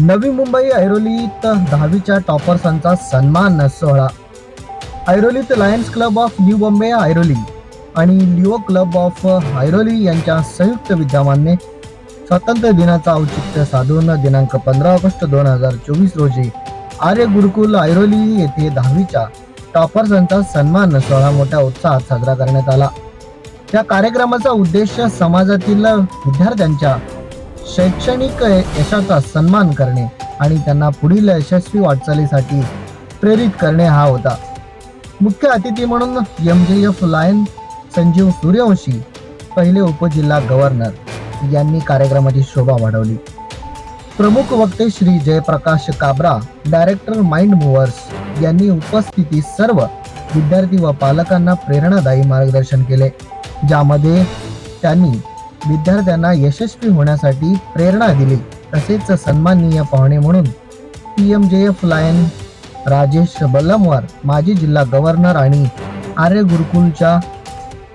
नवी मुंबई ऐरोलीत 10वीच्या टॉपर्सांचा सन्मान सोहळा। ऐरोलीत Lions Club of New Bombay Airoli आणि लिओ क्लब ऑफ ऐरोली यांच्या संयुक्त विद्यमाने स्वातंत्र्य दिनाचा औचित्य साधून दिनांक 15 ऑगस्ट 2024 रोजी आर्य गुरुकुल ऐरोली येथे 10वीच्या टॉपर्सांचा सन्मान सोहळा मोठ्या उत्साहात साजरा करण्यात आला। या कार्यक्रमाचा उद्देश समाजातील विद्यार्थ्यांच्या शैक्षणिक यशाचा सन्मान करणे आणि त्यांना पुढील यशस्वी वाटचालीसाठी प्रेरित करणे हा होता। मुख्य अतिथी म्हणून MJF लायन संजीव सूर्यवंशी, पहिले उपजिल्हा गव्हर्नर यांनी कार्यक्रमाची शोभा वाढवली। प्रमुख वक्ते Shri Jayprakash Kabra, director Mind Movers यांनी उपस्थिती सर्व विद्यार्थी व पालकांना प्रेरणादायी मार्गदर्शन केले, ज्यामध्ये त्यांनी विद्यार्थ्यांना यशस्वी होण्यासाठी प्रेरणा दिली। तसेच सन्माननीय पाहुणे म्हणून PMJF लायन राजेश बल्लमवार, माजी जिल्हा गव्हर्नर आणि आर्य गुरुकुलच्या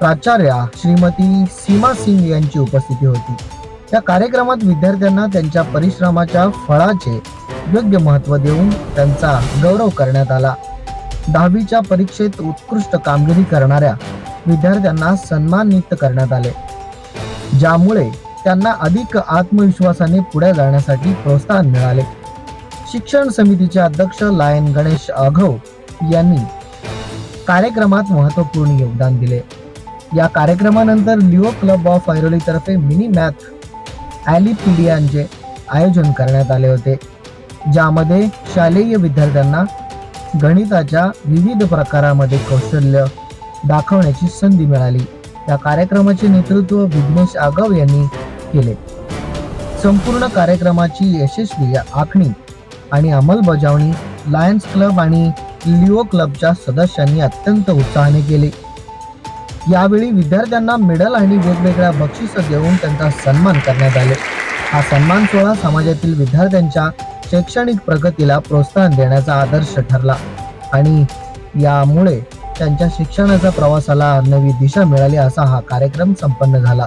प्राचार्या श्रीमती सीमा सिंग यांची उपस्थिती होती। या कार्यक्रमात विद्यार्थ्यांना त्यांच्या परिश्रमाच्या फळाचे योग्य महत्त्व देऊन त्यांचा गौरव करण्यात आला। 10वीच्या परीक्षेत उत्कृष्ट कामगिरी करणाऱ्या विद्यार्थ्यांना सन्मानित करण्यात आले, ज्यामुळे त्यांना अधिक आत्मविश्वासाने पुढे जाण्यासाठी प्रोत्साहन मिळाले। शिक्षण समितीचे अध्यक्ष लायन गणेश अघव यांनी कार्यक्रमात महत्त्वपूर्ण योगदान दिले। या कार्यक्रमानंतर लिओ क्लब ऑफ ऐरोली तर्फे मिनी मॅथ ॲलिपीडियाचे आयोजन करण्यात आले होते, ज्यामध्ये शालेय विद्यार्थ्यांना गणिताच्या विविध प्रकारामध्ये कौशल्य दाखवण्याची संधी मिळाली। या कार्यक्रमाचे नेतृत्व विघ्नेश आगव यांनी केले। संपूर्ण कार्यक्रमाची यशस्वी आखणी आणि अंमलबजावणी लायन्स क्लब आणि लिओ क्लबच्या सदस्यांनी अत्यंत उत्साहाने केली। यावेळी विद्यार्थ्यांना मेडल आणि वेगवेगळ्या बक्षिसं देऊन त्यांचा सन्मान करण्यात आले। हा सन्मान सोहळा समाजातील विद्यार्थ्यांच्या शैक्षणिक प्रगतीला प्रोत्साहन देण्याचा आदर्श ठरला आणि यामुळे त्यांच्या शिक्षणाच्या प्रवासाला नवी दिशा मिळाली। असा हा कार्यक्रम संपन्न झाला।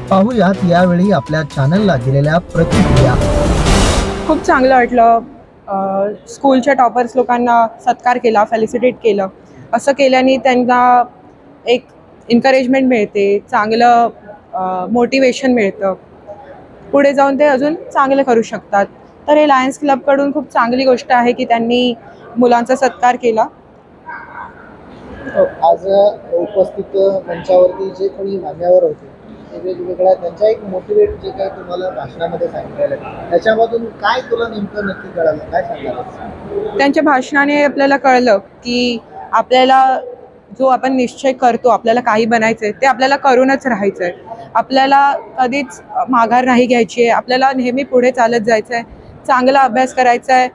पाहूयात यावेळी आपल्या चॅनलला दिलेल्या प्रतिक्रिया। खूप चांगलं वाटलं। स्कूलच्या टॉपर्स लोकांना सत्कार केला, फेलिसिटेट केलं। असं केल्याने त्यांना एक एन्करेजमेंट मिळते, चांगलं मोटिवेशन मिळतं, पुढे जाऊन ते अजून चांगलं करू शकतात। तर हे लायन्स क्लबकडून खूप चांगली गोष्ट आहे की त्यांनी मुलांचा सत्कार केला। आज उपस्थित मंचावरती जे कोणी मान्यवर होते ते वेगवेगळ्या त्यांच्या एक मोटिवेट जे काही तुम्हाला भाषणामध्ये सांगितलेलं आहे, त्याच्यामधून काय तुला नेमकं नक्की कळलं, काय सांगणार? त्यांच्या भाषणाने आपल्याला कळलं की आपल्याला जो आपण निश्चय करतो, आपल्याला काही बनायचं आहे ते आपल्याला करूनच राहायचं आहे। आपल्याला कधीच माघार नाही घ्यायची आहे, आपल्याला नेहमी पुढे चालत जायचं आहे, चांगला अभ्यास करायचा आहे,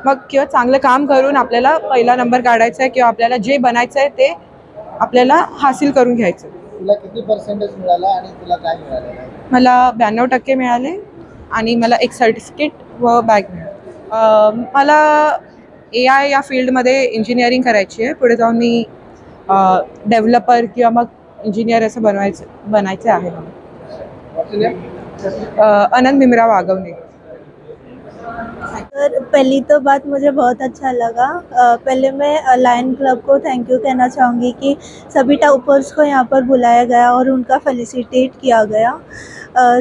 मग किंवा चांगलं काम करून आपल्याला पहिला नंबर काढायचा आहे किंवा आपल्याला जे बनायचं आहे ते आपल्याला हासिल करून घ्यायचं। तुला किती पर्सेंटेज मिळाला आणि तुला काय मिळालं? मला 92% मिळाले आणि मला एक सर्टिफिकेट व बॅग मिळाली। मला AI या फील्डमध्ये इंजिनिअरिंग करायची आहे। पुढे जाऊन मी डेव्हलपर किंवा मग इंजिनियर असं बनायचं आहे। आनंद भीमराव आगवणे। सर, पहली तो बात मुझे बहुत अच्छा लगा। पहले मैं लायन क्लब को थैंक यू कहना चाहूँगी कि सभी टॉपर्स को यहाँ पर बुलाया गया और उनका फेलिसिटेट किया गया।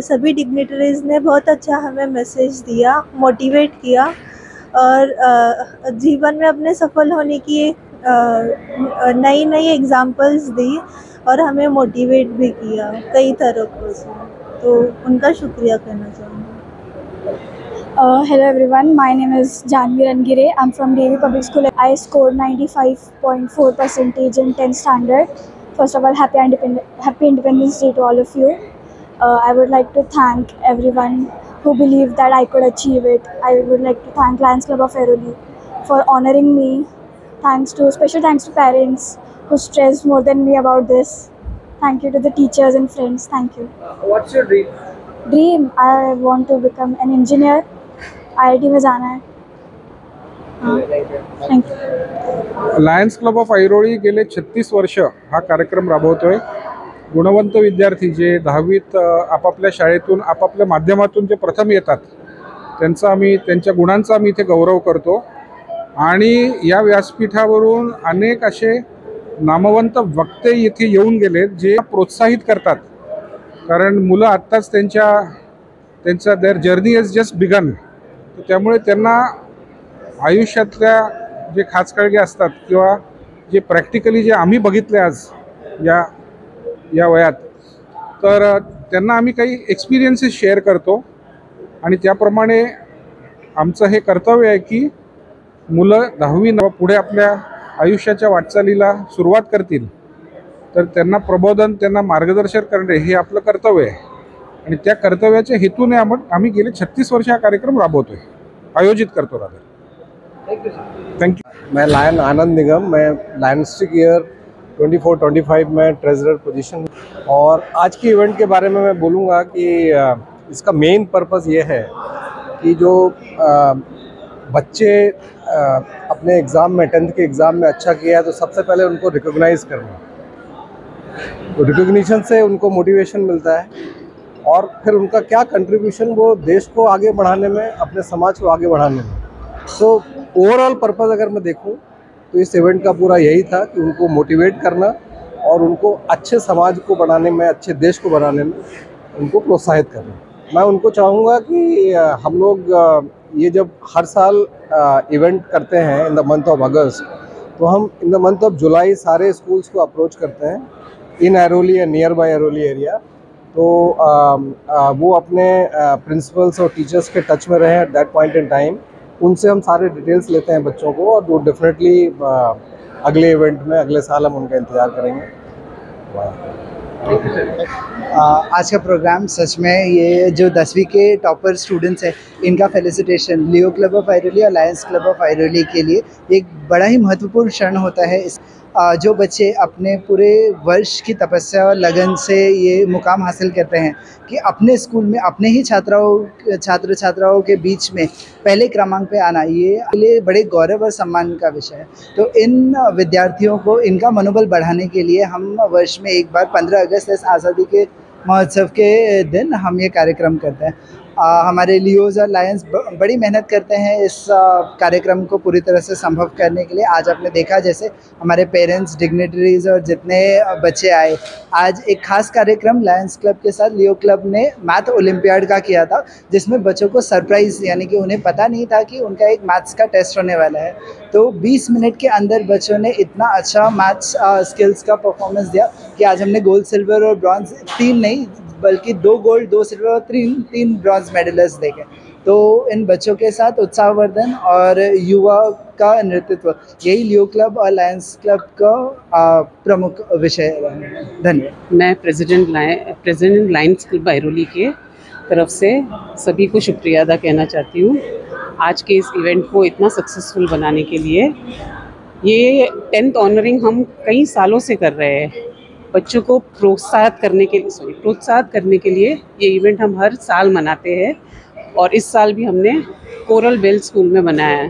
सभी डिग्निटरीज ने बहुत अच्छा हमें मैसेज दिया, मोटिवेट किया और जीवन में अपने सफल होने की नई नई एग्जाम्पल्स दी और हमें मोटिवेट भी किया कई तरह से, तो उनका शुक्रिया कहना चाहूँगी। Hello everyone, my name is Janvi Rangire. I'm from DAV Public School. I scored 95.4% in 10th standard. First of all, happy Independence Day to all of you. I would like to thank everyone who believed that I could achieve it. I would like to thank Lions Club of Airoli for honoring me. Special thanks to parents who stressed more than me about this. Thank you to the teachers and friends. Thank you. What's your dream? I want to become an engineer. IIT में जाना है। Thank you. Lions Club of Airoli गेले 36 वर्ष हा कार्यक्रम राबवतोय। गुणवंत विद्यार्थी जे 10वीत आपापल्या शाळेतून आपापल्या माध्यमातून जे प्रथम येतात त्यांच्या गुणांचा आम्ही इथे गौरव करतो आणि या व्यासपीठावरून अनेक असे नामवंत वक्ते इथे येऊन गेलेत जे प्रोत्साहित करतात, कारण मुलं आत्ताच त्यांचा their journey is just began. त्यामुळे त्यांना आयुष्यातल्या जे खाचखळगे असतात किंवा जे प्रॅक्टिकली जे आम्ही बघितले आज या वयात, तर त्यांना आम्ही काही एक्सपिरियन्सेस शेअर करतो आणि त्याप्रमाणे आमचं हे कर्तव्य आहे की मुलं 10वी पुढे आपल्या आयुष्याच्या वाटचालीला सुरुवात करतील तर त्यांना प्रबोधन, त्यांना मार्गदर्शन करणे हे आपलं कर्तव्य आहे आणि त्या कर्तव्याच्या हेतूने आम्ही गेले 36 वर्ष हा कार्यक्रम राबवतोय, आयोजित करतो. Thank you. मैं लायन आनंद निगम, मैं लायन स्टिक ईयर 24-25 में ट्रेजरर पोजीशन. और आज के इवेंट के बारे में मैं बोलूँगा कि इसका मेन पर्पस ये है कि जो बच्चे अपने एग्ज़ाम में 10th के एग्ज़ाम में अच्छा किया है तो सबसे पहले उनको रिकॉग्नाइज़ करना, तो रिकॉग्निशन से उनको मोटिवेशन मिलता है और फिर उनका क्या कंट्रीब्यूशन वो देश को आगे बढ़ाने में, अपने समाज को आगे बढ़ाने में. सो ओवरऑल पर्पस अगर मैं देखूं तो इस इवेंट का पूरा यही था कि उनको मोटिवेट करना और उनको अच्छे समाज को बनाने में, अच्छे देश को बनाने में उनको प्रोत्साहित करना. मैं उनको चाहूँगा कि हम लोग ये जब हर साल इवेंट करते हैं in the month of August, तो हम in the month of July सारे स्कूल्स को अप्रोच करते हैं in Airoli and nearby Airoli area. तो वो अपने प्रिंसिपल्स और टीचर्स के टच में रहें at that point in time. उनसे हम सारे डिटेल्स लेते हैं बच्चों को और वो डेफिनेटली अगले इवेंट में अगले साल हम उनका इंतज़ार करेंगे. आज का प्रोग्राम सच में ये जो 10वीं के टॉपर स्टूडेंट्स हैं इनका फेलिसिटेशन लियो क्लब ऑफ आइरोली और लायंस क्लब ऑफ आइरोली के लिए एक बड़ा ही महत्वपूर्ण क्षण होता है. जो बच्चे अपने पूरे वर्ष की तपस्या और लगन से ये मुकाम हासिल करते हैं कि अपने स्कूल में अपने ही छात्र छात्राओं के बीच में पहले क्रमांक पे आना, ये लिए बड़े गौरव और सम्मान का विषय है. तो इन विद्यार्थियों को इनका मनोबल बढ़ाने के लिए हम वर्ष में एक बार 15 अगस्त इस आज़ादी के महोत्सव के दिन हम ये कार्यक्रम करते हैं. हमारे लियोज़ और लायंस बड़ी मेहनत करते हैं इस कार्यक्रम को पूरी तरह से संभव करने के लिए. आज आपने देखा जैसे हमारे पेरेंट्स, डिग्निटरीज और जितने बच्चे आए, आज एक खास कार्यक्रम लायंस क्लब के साथ लियो क्लब ने मैथ ओलंपियाड का किया था, जिसमें बच्चों को सरप्राइज़, यानी कि उन्हें पता नहीं था कि उनका एक मैथ्स का टेस्ट होने वाला है. तो 20 मिनट के अंदर बच्चों ने इतना अच्छा मैथ्स स्किल्स का परफॉर्मेंस दिया कि आज हमने गोल्ड, सिल्वर और ब्रॉन्ज 3 नहीं बल्कि 2 गोल्ड, 2 सिल्वर और 3 ब्रॉन्ज मेडलिस्ट देखे. तो इन बच्चों के साथ उत्साहवर्धन और युवा का नेतृत्व, यही लियो क्लब और लायंस क्लब का प्रमुख विषय है. धन्यवाद. मैं प्रेसिडेंट लायंस क्लब आइरोली के तरफ से सभी को शुक्रिया अदा कहना चाहती हूँ आज के इस इवेंट को इतना सक्सेसफुल बनाने के लिए. ये 10th ऑनरिंग हम कई सालों से कर रहे हैं. बच्चों को प्रोत्साहित करने के लिए ये इवेंट हम हर साल मनाते हैं और इस साल भी हमने कोरल बेल स्कूल में मनाया है.